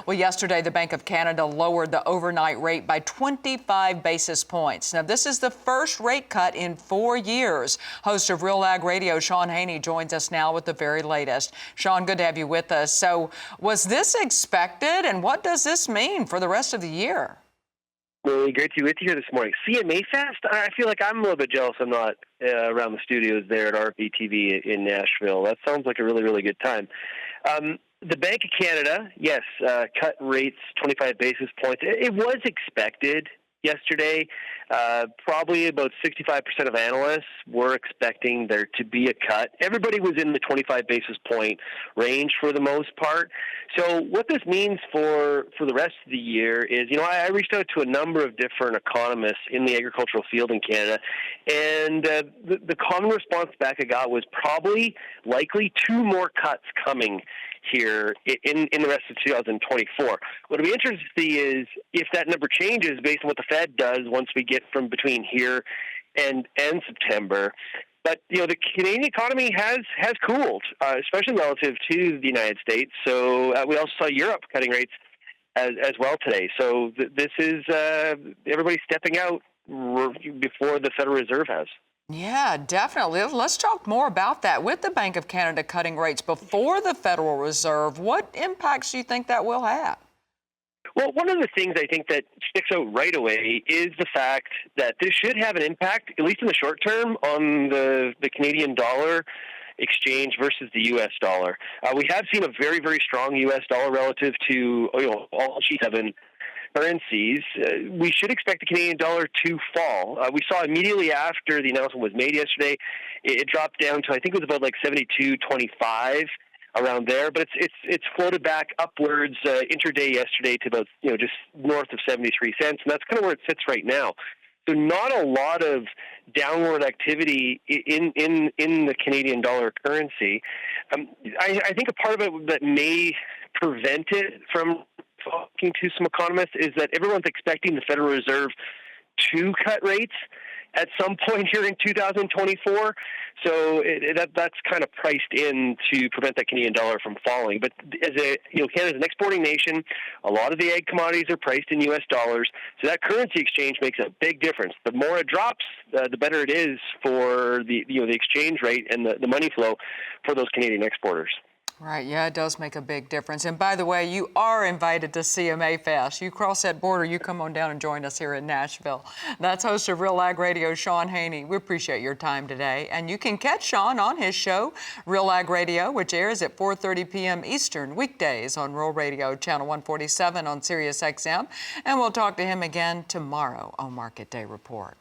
Well, yesterday, the Bank of Canada lowered the overnight rate by 25 basis points. Now, this is the first rate cut in 4 years. Host of Real Ag Radio, Sean Haney, joins us now with the very latest. Sean, good to have you with us. So, was this expected, and what does this mean for the rest of the year? Really great to be with you here this morning. CMA Fest, I feel like I'm a little bit jealous I'm not around the studios there at RPTV in Nashville. That sounds like a really, really good time. The Bank of Canada, yes, cut rates 25 basis points. It was expected yesterday. Probably about 65% of analysts were expecting there to be a cut. Everybody was in the 25 basis point range for the most part. So what this means for the rest of the year is, I reached out to a number of different economists in the agricultural field in Canada, and the common response back I got was probably likely 2 more cuts coming here in the rest of 2024. What'll be interesting to see is if that number changes based on what the Fed does once we get from between here and September. But, the Canadian economy has cooled, especially relative to the United States. So we also saw Europe cutting rates as well today. So this is everybody stepping out before the Federal Reserve has. Yeah, definitely. Let's talk more about that. With the Bank of Canada cutting rates before the Federal Reserve, what impacts do you think that will have? Well, one of the things I think that sticks out right away is the fact that this should have an impact, at least in the short term, on the Canadian dollar exchange versus the U.S. dollar. We have seen a very, very strong U.S. dollar relative to all G7 currencies. We should expect the Canadian dollar to fall. We saw immediately after the announcement was made yesterday, it dropped down to, I think it was about like 72.25 around there, but it's floated back upwards intraday yesterday to about just north of 73 cents, and that's kind of where it sits right now. So not a lot of downward activity in the Canadian dollar currency. I think a part of it that may prevent it from talking to some economists is that everyone's expecting the Federal Reserve to cut rates at some point here in 2024. So that's kind of priced in to prevent that Canadian dollar from falling. But as Canada's an exporting nation, a lot of the ag commodities are priced in U.S. dollars. So that currency exchange makes a big difference. The more it drops, the better it is for the exchange rate and the money flow for those Canadian exporters. Right, yeah, it does make a big difference. And by the way, you are invited to CMA Fest. You cross that border, you come on down and join us here in Nashville. That's host of Real Ag Radio, Sean Haney. We appreciate your time today. And you can catch Sean on his show, Real Ag Radio, which airs at 4:30 p.m. Eastern, weekdays on Rural Radio, Channel 147 on Sirius XM. And we'll talk to him again tomorrow on Market Day Report.